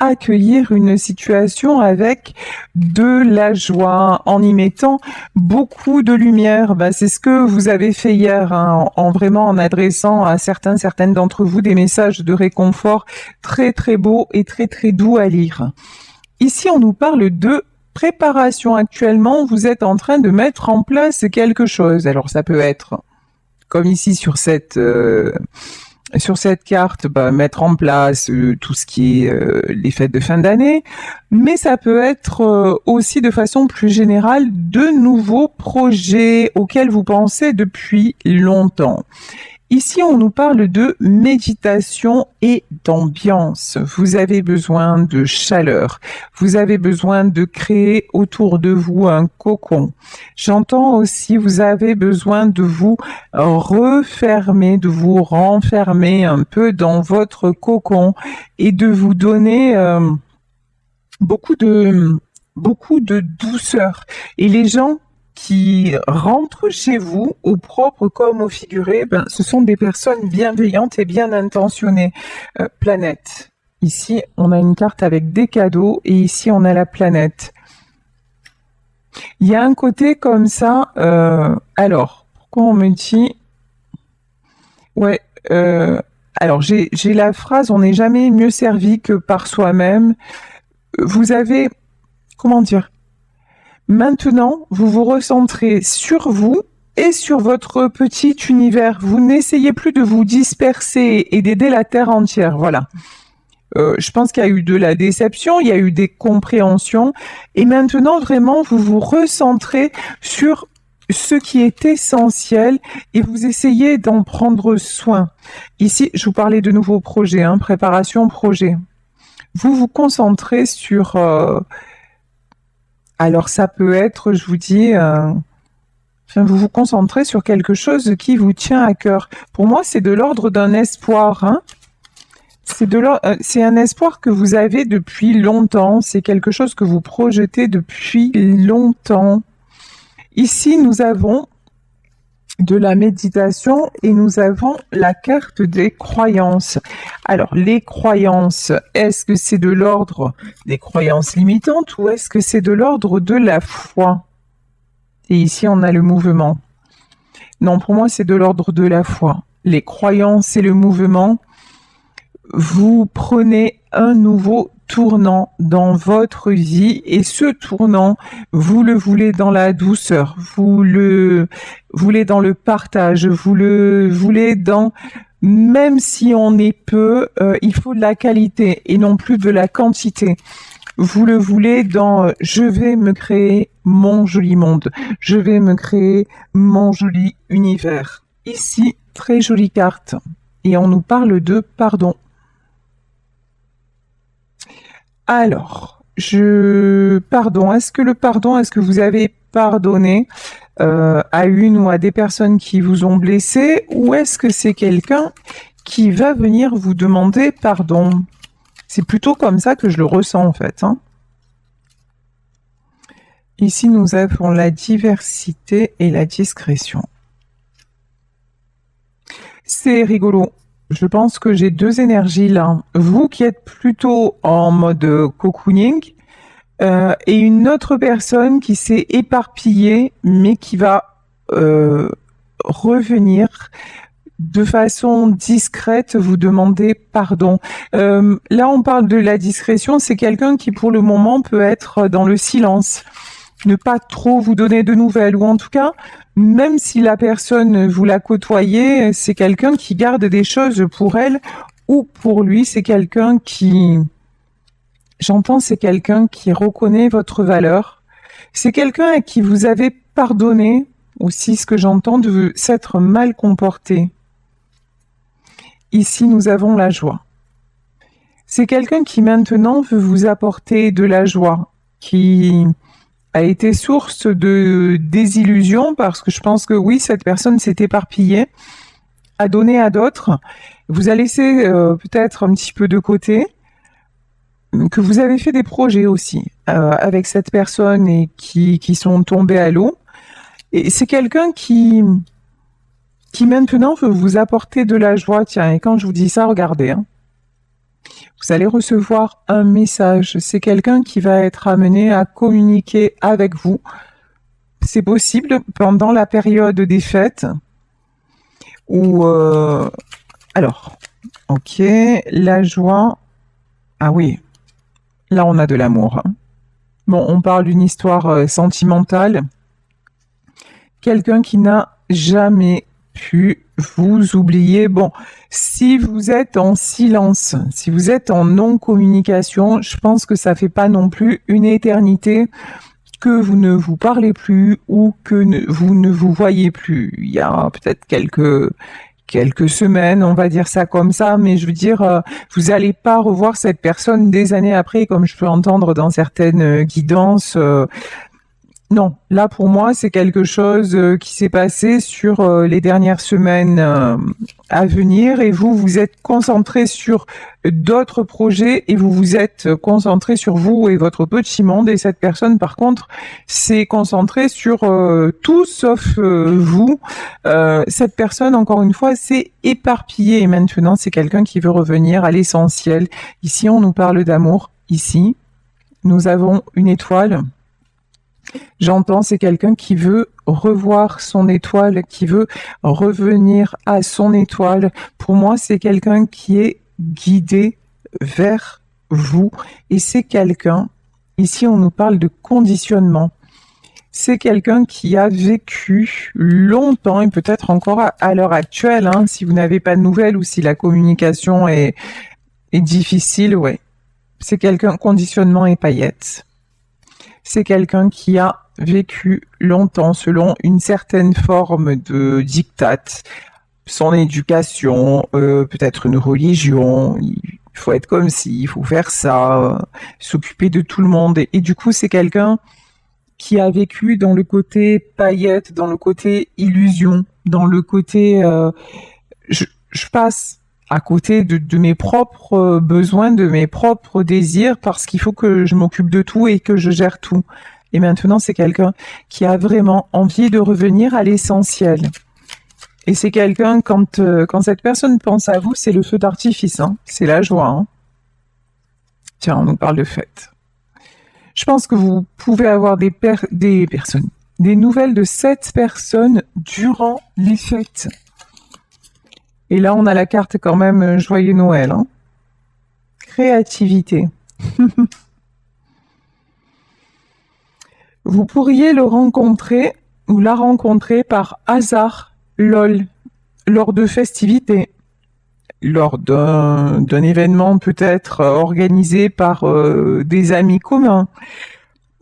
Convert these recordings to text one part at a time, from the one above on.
accueillir une situation avec de la joie, en y mettant beaucoup de lumière. C'est ce que vous avez fait hier, hein, vraiment en adressant à certaines d'entre vous des messages de réconfort très très beaux et très très doux à lire. Ici, on nous parle de préparation. Actuellement, vous êtes en train de mettre en place quelque chose. Alors, ça peut être, comme ici sur cette carte, mettre en place tout ce qui est les fêtes de fin d'année, mais ça peut être aussi de façon plus générale de nouveaux projets auxquels vous pensez depuis longtemps. Ici, on nous parle de méditation et d'ambiance. Vous avez besoin de chaleur. Vous avez besoin de créer autour de vous un cocon. J'entends aussi, vous avez besoin de vous refermer, de vous renfermer un peu dans votre cocon et de vous donner beaucoup de douceur. Et les gens qui rentrent chez vous, au propre comme au figuré, ce sont des personnes bienveillantes et bien intentionnées. Planète. Ici, on a une carte avec des cadeaux et ici, on a la planète. Il y a un côté comme ça. Alors, pourquoi on me dit... Ouais. Alors, j'ai la phrase, on n'est jamais mieux servi que par soi-même. Vous avez... Comment dire ? Maintenant, vous vous recentrez sur vous et sur votre petit univers. Vous n'essayez plus de vous disperser et d'aider la Terre entière. Voilà. Je pense qu'il y a eu de la déception, il y a eu des compréhensions. Et maintenant, vraiment, vous vous recentrez sur ce qui est essentiel et vous essayez d'en prendre soin. Ici, je vous parlais de nouveaux projets, préparation projet. Vous vous concentrez sur... Alors ça peut être, je vous dis, vous vous concentrez sur quelque chose qui vous tient à cœur. Pour moi, c'est de l'ordre d'un espoir. C'est un espoir que vous avez depuis longtemps. C'est quelque chose que vous projetez depuis longtemps. Ici, nous avons de la méditation et nous avons la carte des croyances. Alors, les croyances, est-ce que c'est de l'ordre des croyances limitantes ou est-ce que c'est de l'ordre de la foi? Et ici, on a le mouvement. Non, pour moi, c'est de l'ordre de la foi. Les croyances et le mouvement, vous prenez un nouveau tournant dans votre vie et ce tournant, vous le voulez dans la douceur, vous le voulez dans le partage, vous le voulez dans... Même si on est peu, il faut de la qualité et non plus de la quantité. Vous le voulez dans je vais me créer mon joli monde, je vais me créer mon joli univers. Ici, très jolie carte. Et on nous parle de pardon. Alors, pardon, est-ce que vous avez pardonné à une ou à des personnes qui vous ont blessé ou est-ce que c'est quelqu'un qui va venir vous demander pardon? C'est plutôt comme ça que je le ressens en fait. Ici, nous avons la diversité et la discrétion. C'est rigolo. Je pense que j'ai deux énergies là. Vous qui êtes plutôt en mode cocooning et une autre personne qui s'est éparpillée mais qui va revenir de façon discrète vous demander pardon. Là, on parle de la discrétion. C'est quelqu'un qui pour le moment peut être dans le silence. Ne pas trop vous donner de nouvelles ou en tout cas même si la personne vous la côtoyez, c'est quelqu'un qui garde des choses pour elle ou pour lui, c'est quelqu'un qui... J'entends, c'est quelqu'un qui reconnaît votre valeur. C'est quelqu'un à qui vous avez pardonné aussi, ce que j'entends, de s'être mal comporté. Ici, nous avons la joie. C'est quelqu'un qui maintenant veut vous apporter de la joie, qui a été source de désillusion parce que je pense que oui, cette personne s'est éparpillée, a donné à d'autres, vous a laissé peut-être un petit peu de côté, que vous avez fait des projets aussi avec cette personne et qui sont tombés à l'eau. Et c'est quelqu'un qui maintenant veut vous apporter de la joie. Tiens, et quand je vous dis ça, regardez. Vous allez recevoir un message. C'est quelqu'un qui va être amené à communiquer avec vous. C'est possible pendant la période des fêtes ou alors, ok, la joie. Ah oui, là on a de l'amour. Hein. Bon, on parle d'une histoire sentimentale. Quelqu'un qui n'a jamais pu vous oublier. Bon, si vous êtes en silence, si vous êtes en non-communication, je pense que ça fait pas non plus une éternité que vous ne vous parlez plus ou que vous ne vous voyez plus. Il y a peut-être quelques semaines, on va dire ça comme ça, mais je veux dire, vous n'allez pas revoir cette personne des années après, comme je peux entendre dans certaines guidances. Non, là pour moi, c'est quelque chose qui s'est passé sur les dernières semaines à venir et vous, vous êtes concentré sur d'autres projets et vous vous êtes concentré sur vous et votre petit monde et cette personne, par contre, s'est concentrée sur tout sauf vous. Cette personne, encore une fois, s'est éparpillée et maintenant, c'est quelqu'un qui veut revenir à l'essentiel. Ici, on nous parle d'amour. Ici, nous avons une étoile. J'entends, c'est quelqu'un qui veut revoir son étoile, qui veut revenir à son étoile. Pour moi, c'est quelqu'un qui est guidé vers vous. Et c'est quelqu'un, ici on nous parle de conditionnement. C'est quelqu'un qui a vécu longtemps et peut-être encore à l'heure actuelle, hein, si vous n'avez pas de nouvelles ou si la communication est difficile, ouais. C'est quelqu'un, conditionnement et paillettes. C'est quelqu'un qui a vécu longtemps selon une certaine forme de diktat, son éducation, peut-être une religion, il faut être comme ci, il faut faire ça, s'occuper de tout le monde. Et du coup, c'est quelqu'un qui a vécu dans le côté paillette, dans le côté illusion, dans le côté je passe à côté de mes propres besoins, de mes propres désirs, parce qu'il faut que je m'occupe de tout et que je gère tout. Et maintenant, c'est quelqu'un qui a vraiment envie de revenir à l'essentiel. Et c'est quelqu'un, quand cette personne pense à vous, c'est le feu d'artifice, hein. C'est la joie. Hein. Tiens, on nous parle de fête. Je pense que vous pouvez avoir des personnes, des nouvelles de cette personne durant les fêtes. Et là, on a la carte quand même Joyeux Noël. Hein. Créativité. Vous pourriez le rencontrer ou la rencontrer par hasard, lol, lors de festivités, lors d'un événement peut-être organisé par des amis communs.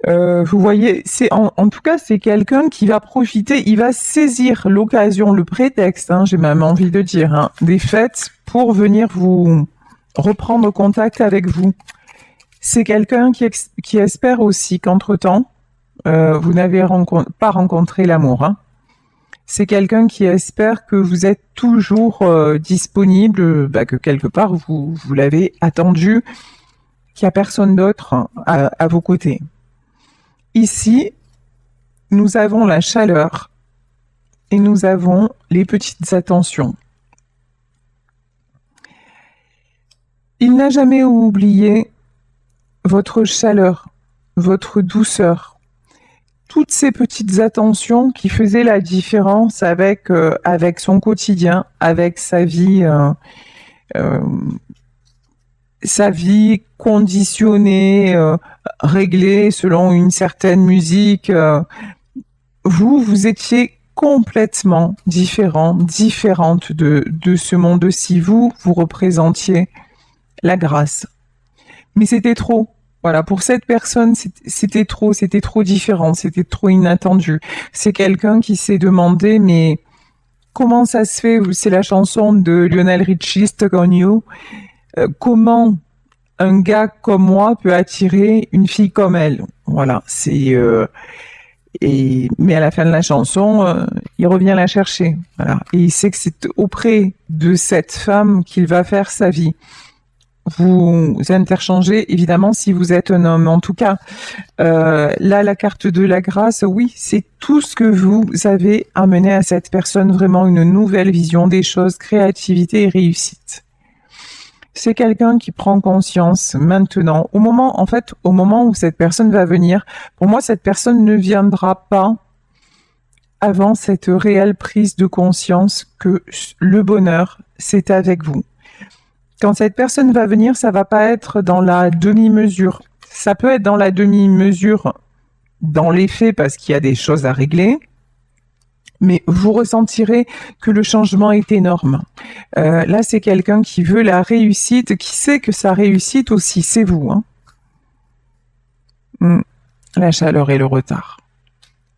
Vous voyez, c'est en tout cas, c'est quelqu'un qui va profiter, il va saisir l'occasion, le prétexte, hein, j'ai même envie de dire, hein, des fêtes pour venir vous reprendre contact avec vous. C'est quelqu'un qui espère aussi qu'entre-temps, vous n'avez pas rencontré l'amour. Hein. C'est quelqu'un qui espère que vous êtes toujours disponible, que quelque part vous l'avez attendu, qu'il n'y a personne d'autre hein, à vos côtés. Ici, nous avons la chaleur et nous avons les petites attentions. Il n'a jamais oublié votre chaleur, votre douceur, toutes ces petites attentions qui faisaient la différence avec son quotidien, avec sa vie conditionnée, réglée selon une certaine musique. Vous étiez complètement différente de ce monde-ci. Vous représentiez la grâce. Mais c'était trop. Voilà, pour cette personne, c'était trop différent, c'était trop inattendu. C'est quelqu'un qui s'est demandé, mais comment ça se fait? C'est la chanson de Lionel Richie, Stuck on You. Comment un gars comme moi peut attirer une fille comme elle? Voilà, c'est mais à la fin de la chanson, il revient la chercher. Voilà, et il sait que c'est auprès de cette femme qu'il va faire sa vie. Vous interchangez évidemment si vous êtes un homme. En tout cas, là, la carte de la grâce, oui, c'est tout ce que vous avez amené à cette personne, vraiment une nouvelle vision des choses, créativité et réussite. C'est quelqu'un qui prend conscience maintenant, au moment où cette personne va venir. Pour moi, cette personne ne viendra pas avant cette réelle prise de conscience que le bonheur, c'est avec vous. Quand cette personne va venir, ça va pas être dans la demi-mesure. Ça peut être dans la demi-mesure dans les faits parce qu'il y a des choses à régler, mais vous ressentirez que le changement est énorme. Là, c'est quelqu'un qui veut la réussite, qui sait que sa réussite aussi, c'est vous. La chaleur et le retard.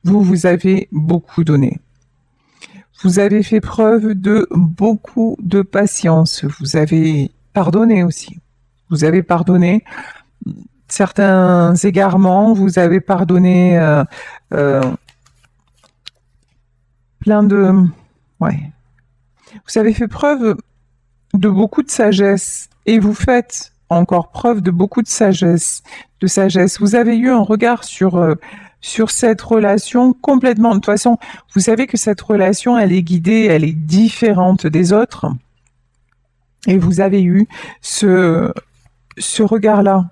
Vous avez beaucoup donné. Vous avez fait preuve de beaucoup de patience. Vous avez pardonné aussi. Vous avez pardonné certains égarements. Vous avez pardonné plein de... Ouais. Vous avez fait preuve de beaucoup de sagesse et vous faites encore preuve de beaucoup de sagesse. Vous avez eu un regard sur cette relation complètement. De toute façon, vous savez que cette relation, elle est guidée, elle est différente des autres. Et vous avez eu ce regard-là.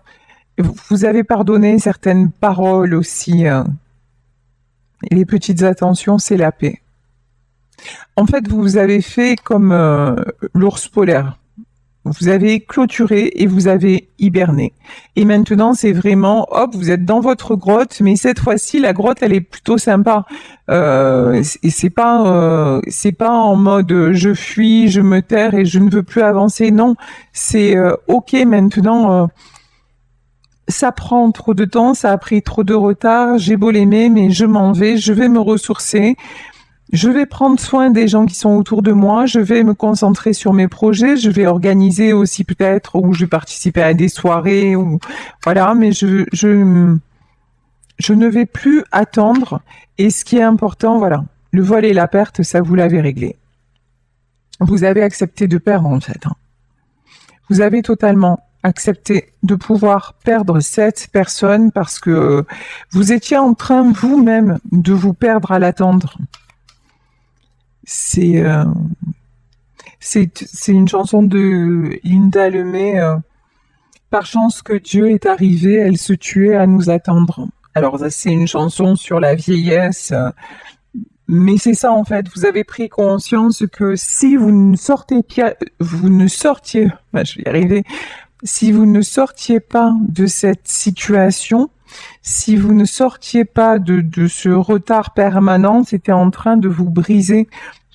Vous avez pardonné certaines paroles aussi. Et les petites attentions, c'est la paix. En fait, vous avez fait comme l'ours polaire. Vous avez clôturé et vous avez hiberné. Et maintenant, c'est vraiment, hop, vous êtes dans votre grotte, mais cette fois-ci, la grotte, elle est plutôt sympa. Et c'est pas en mode je fuis, je me terre et je ne veux plus avancer. Non, c'est ok. Maintenant, ça prend trop de temps, ça a pris trop de retard. J'ai beau l'aimer, mais je m'en vais. Je vais me ressourcer. Je vais prendre soin des gens qui sont autour de moi, je vais me concentrer sur mes projets, je vais organiser aussi peut-être, ou je vais participer à des soirées, ou voilà, mais je ne vais plus attendre. Et ce qui est important, voilà, le vol et la perte, ça vous l'avez réglé. Vous avez accepté de perdre en fait. Vous avez totalement accepté de pouvoir perdre cette personne parce que vous étiez en train vous-même de vous perdre à l'attendre. C'est une chanson de Linda Lemay. Par chance que Dieu est arrivé, elle se tuait à nous attendre. Alors ça, c'est une chanson sur la vieillesse, mais c'est ça en fait. Vous avez pris conscience que si vous ne sortiez, je vais y arriver. Si vous ne sortiez pas de cette situation, si vous ne sortiez pas de ce retard permanent, c'était en train de vous briser,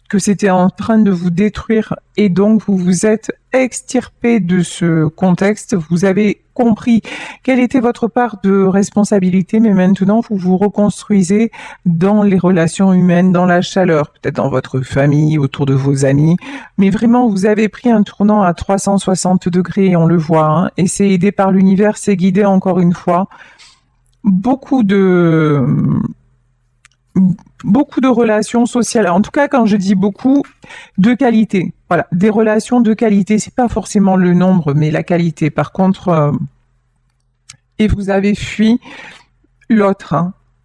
que c'était en train de vous détruire et donc vous vous êtes extirpé de ce contexte, vous avez compris quelle était votre part de responsabilité, mais maintenant vous vous reconstruisez dans les relations humaines, dans la chaleur, peut-être dans votre famille, autour de vos amis, mais vraiment vous avez pris un tournant à 360 degrés, on le voit, et c'est aidé par l'univers, c'est guidé encore une fois. Beaucoup de relations sociales. En tout cas, quand je dis beaucoup, de qualité. Voilà, des relations de qualité. C'est pas forcément le nombre, mais la qualité. Par contre, et vous avez fui l'autre.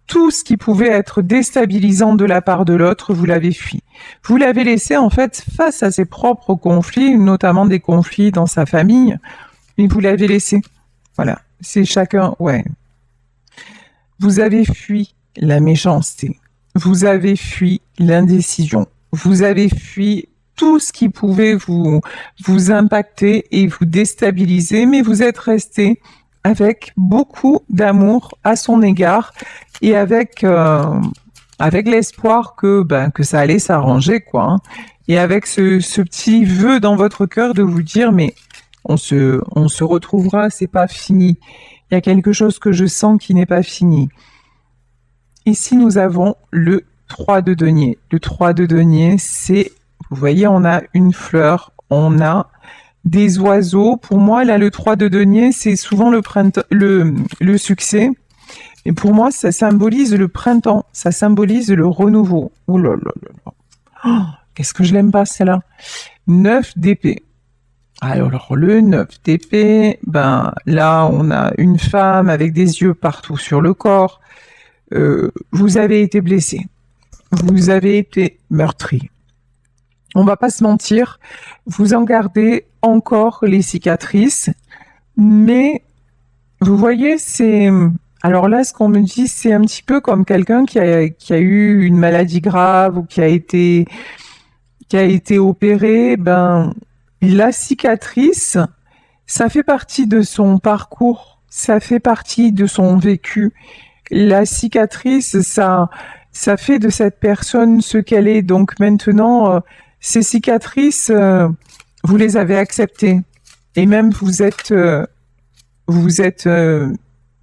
Tout ce qui pouvait être déstabilisant de la part de l'autre, vous l'avez fui. Vous l'avez laissé en fait face à ses propres conflits, notamment des conflits dans sa famille, mais vous l'avez laissé. Voilà, c'est chacun, ouais. Vous avez fui la méchanceté. Vous avez fui l'indécision. Vous avez fui tout ce qui pouvait vous impacter et vous déstabiliser, mais vous êtes resté avec beaucoup d'amour à son égard et avec l'espoir que ça allait s'arranger, quoi. Et avec ce petit vœu dans votre cœur de vous dire, mais on se retrouvera, c'est pas fini. Il y a quelque chose que je sens qui n'est pas fini. Ici, nous avons le 3 de denier. Le 3 de denier, c'est, vous voyez, on a une fleur, on a des oiseaux. Pour moi, là, le 3 de denier, c'est souvent le printemps, le succès. Et pour moi, ça symbolise le printemps, ça symbolise le renouveau. Oh là là là là. Oh, qu'est-ce que je l'aime pas, celle-là. 9 d'épée. Alors, le 9 d'épée, là, on a une femme avec des yeux partout sur le corps. Vous avez été blessé, vous avez été meurtri, On va pas se mentir, vous en gardez encore les cicatrices, mais vous voyez, c'est... Alors là, ce qu'on me dit, c'est un petit peu comme quelqu'un qui a eu une maladie grave ou qui a été opéré. Ben, la cicatrice, ça fait partie de son parcours, ça fait partie de son vécu. La cicatrice, ça fait de cette personne ce qu'elle est. Donc maintenant, ces cicatrices, vous les avez acceptées. Et même vous êtes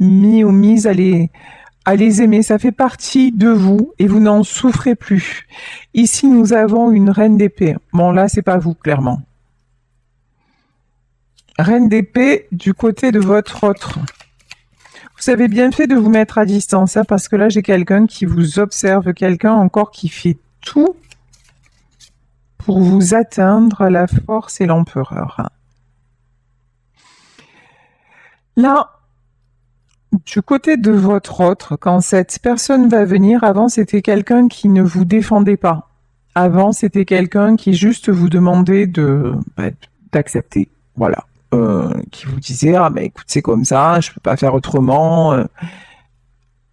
mis ou mise à les aimer. Ça fait partie de vous et vous n'en souffrez plus. Ici, nous avons une reine d'épée. Bon, là, c'est pas vous, clairement. Reine d'épée du côté de votre autre. Vous avez bien fait de vous mettre à distance, hein, parce que là, j'ai quelqu'un qui vous observe, quelqu'un encore qui fait tout pour vous atteindre, la force et l'empereur. Là, du côté de votre autre, quand cette personne va venir, avant c'était quelqu'un qui ne vous défendait pas. Avant c'était quelqu'un qui juste vous demandait d'accepter. Voilà. Qui vous disait ah mais écoute c'est comme ça, je peux pas faire autrement.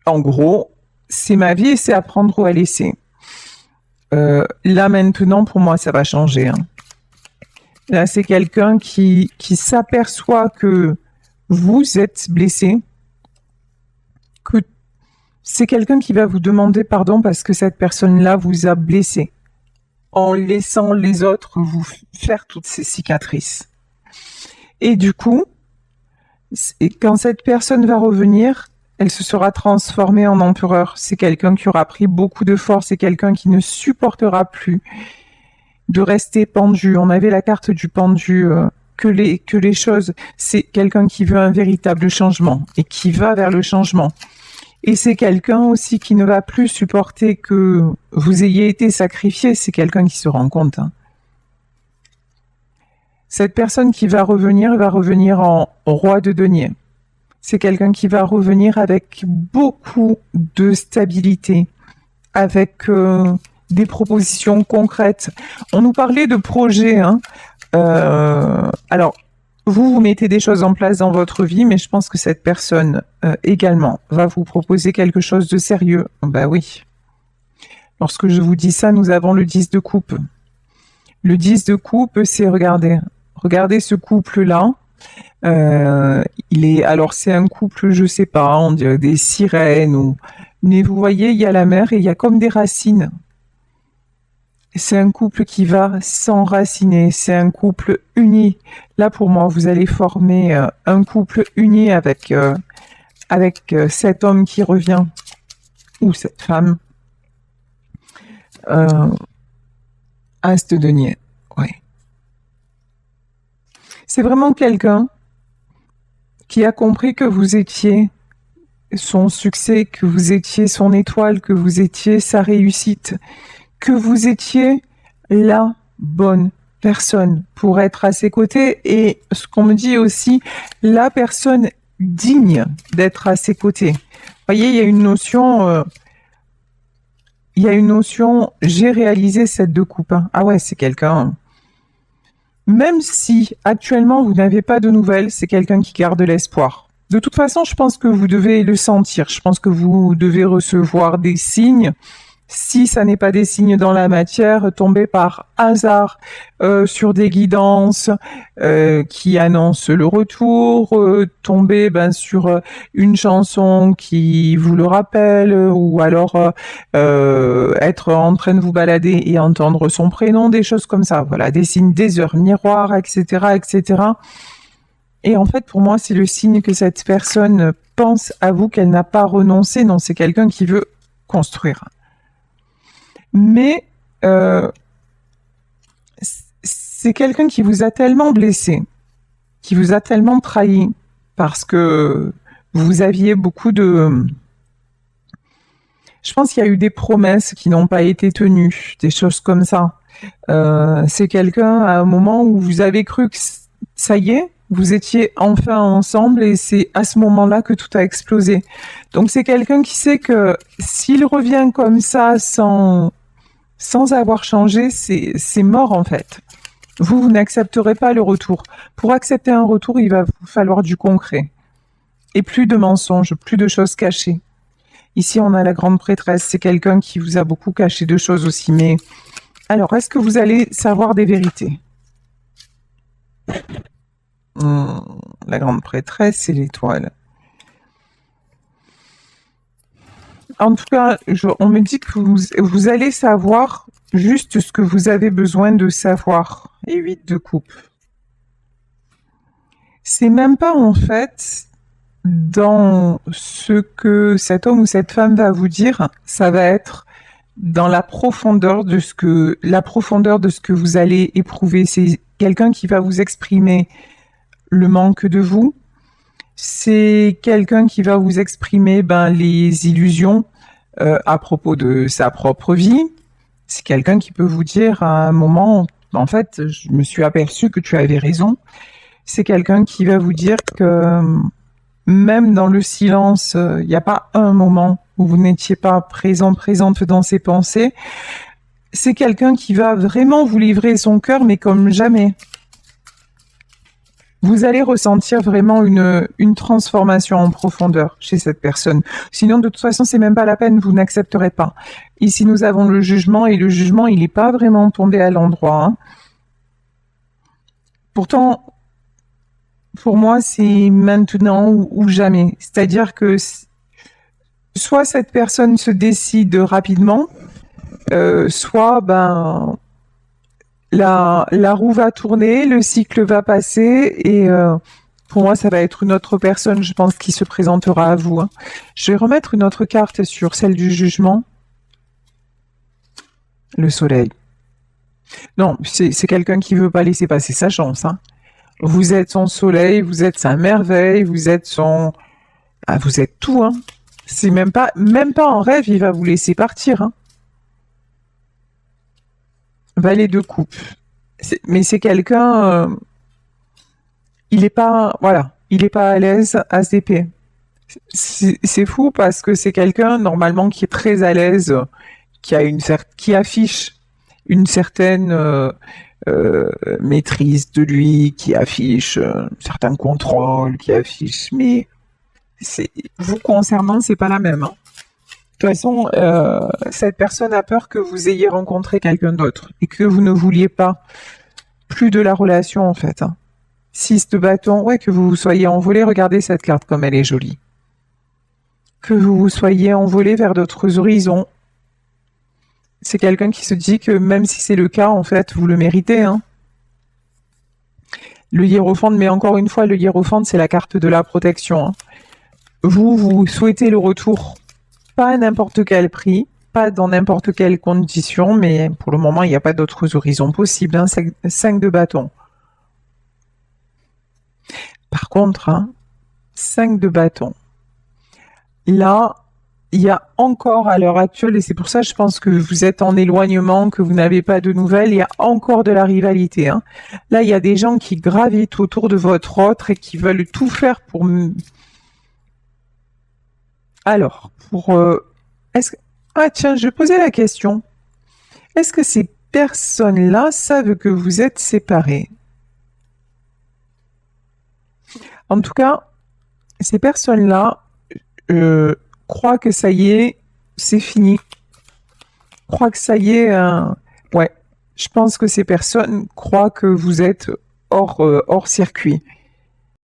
En gros, c'est ma vie et c'est à prendre ou à laisser. Là maintenant pour moi ça va changer. Hein. Là c'est quelqu'un qui s'aperçoit que vous êtes blessé, que c'est quelqu'un qui va vous demander pardon parce que cette personne-là vous a blessé en laissant les autres vous faire toutes ces cicatrices. Et du coup, quand cette personne va revenir, elle se sera transformée en empereur. C'est quelqu'un qui aura pris beaucoup de force, c'est quelqu'un qui ne supportera plus de rester pendu. On avait la carte du pendu. Que les choses, c'est quelqu'un qui veut un véritable changement et qui va vers le changement. Et c'est quelqu'un aussi qui ne va plus supporter que vous ayez été sacrifié, c'est quelqu'un qui se rend compte. Hein. Cette personne qui va revenir en roi de denier. C'est quelqu'un qui va revenir avec beaucoup de stabilité, avec des propositions concrètes. On nous parlait de projets, hein. Alors, vous mettez des choses en place dans votre vie, mais je pense que cette personne également va vous proposer quelque chose de sérieux. Bah oui. Lorsque je vous dis ça, nous avons le 10 de coupe. Le 10 de coupe, c'est regardez ce couple-là. Alors c'est un couple, je sais pas, on dirait des sirènes mais vous voyez, il y a la mer et il y a comme des racines. C'est un couple qui va s'enraciner, c'est un couple uni. Là, pour moi, vous allez former un couple uni avec cet homme qui revient, ou cette femme. As de denier, oui. C'est vraiment quelqu'un qui a compris que vous étiez son succès, que vous étiez son étoile, que vous étiez sa réussite, que vous étiez la bonne personne pour être à ses côtés et ce qu'on me dit aussi, la personne digne d'être à ses côtés. Vous voyez, il y a une notion, j'ai réalisé cette deux coupes. Hein. Ah ouais, c'est quelqu'un. Même si actuellement vous n'avez pas de nouvelles, c'est quelqu'un qui garde l'espoir. De toute façon, je pense que vous devez le sentir. Je pense que vous devez recevoir des signes. Si ça n'est pas des signes dans la matière, tomber par hasard sur des guidances qui annoncent le retour, tomber sur une chanson qui vous le rappelle, ou alors être en train de vous balader et entendre son prénom, des choses comme ça. Voilà, des signes, des heures miroirs, etc., etc. Et en fait, pour moi, c'est le signe que cette personne pense à vous, qu'elle n'a pas renoncé. Non, c'est quelqu'un qui veut construire. Mais c'est quelqu'un qui vous a tellement blessé, qui vous a tellement trahi, parce que vous aviez beaucoup de... Je pense qu'il y a eu des promesses qui n'ont pas été tenues, des choses comme ça. C'est quelqu'un à un moment où vous avez cru que ça y est, vous étiez enfin ensemble et c'est à ce moment-là que tout a explosé. Donc c'est quelqu'un qui sait que s'il revient comme ça sans Sans avoir changé, c'est mort en fait. Vous n'accepterez pas le retour. Pour accepter un retour, il va vous falloir du concret. Et plus de mensonges, plus de choses cachées. Ici, on a la grande prêtresse. C'est quelqu'un qui vous a beaucoup caché de choses aussi. Mais alors, est-ce que vous allez savoir des vérités? La grande prêtresse, c'est l'étoile. En tout cas, on me dit que vous allez savoir juste ce que vous avez besoin de savoir. Et 8 de coupe. C'est même pas en fait dans ce que cet homme ou cette femme va vous dire, ça va être dans la profondeur de ce que vous allez éprouver. C'est quelqu'un qui va vous exprimer le manque de vous. C'est quelqu'un qui va vous exprimer les illusions à propos de sa propre vie. C'est quelqu'un qui peut vous dire à un moment, en fait, je me suis aperçu que tu avais raison. C'est quelqu'un qui va vous dire que même dans le silence, il n'y a pas un moment où vous n'étiez pas présente dans ses pensées. C'est quelqu'un qui va vraiment vous livrer son cœur, mais comme jamais. Vous allez ressentir vraiment une transformation en profondeur chez cette personne. Sinon, de toute façon, c'est même pas la peine, vous n'accepterez pas. Ici, nous avons le jugement, et le jugement, il n'est pas vraiment tombé à l'endroit. Hein. Pourtant, pour moi, c'est maintenant ou jamais. C'est-à-dire que soit cette personne se décide rapidement, soit la roue va tourner, le cycle va passer et pour moi, ça va être une autre personne, je pense, qui se présentera à vous. Hein. Je vais remettre une autre carte sur celle du jugement. Le soleil. Non, c'est quelqu'un qui veut pas laisser passer sa chance. Hein. Vous êtes son soleil, vous êtes sa merveille, vous êtes son... Ah, vous êtes tout, hein. C'est même pas en rêve, il va vous laisser partir. Hein. Valet de coupe. Mais c'est quelqu'un... il est pas... Voilà. Il est pas à l'aise à se d'épée. C'est fou parce que c'est quelqu'un, normalement, qui est très à l'aise, qui affiche une certaine maîtrise de lui, qui affiche un certain contrôle, qui affiche... Mais vous concernant, c'est pas la même. Hein. De toute façon, cette personne a peur que vous ayez rencontré quelqu'un d'autre et que vous ne vouliez pas plus de la relation en fait. Hein. 6 de bâton, ouais, que vous vous soyez envolé, regardez cette carte comme elle est jolie. Que vous vous soyez envolé vers d'autres horizons. C'est quelqu'un qui se dit que même si c'est le cas, en fait, vous le méritez. Hein. Le hiérophante, mais encore une fois, le hiérophante, c'est la carte de la protection. Hein. Vous souhaitez le retour, pas à n'importe quel prix, pas dans n'importe quelle condition, mais pour le moment, il n'y a pas d'autres horizons possibles. Hein. 5 de bâton. Par contre, 5 de bâton. Là, il y a encore à l'heure actuelle, et c'est pour ça je pense que vous êtes en éloignement, que vous n'avez pas de nouvelles, il y a encore de la rivalité. Hein. Là, il y a des gens qui gravitent autour de votre autre et qui veulent tout faire pour... Alors, ah tiens, je posais la question. Est-ce que ces personnes-là savent que vous êtes séparés? En tout cas, ces personnes-là croient que ça y est, c'est fini. Croient que ça y est, ouais. Je pense que ces personnes croient que vous êtes hors circuit.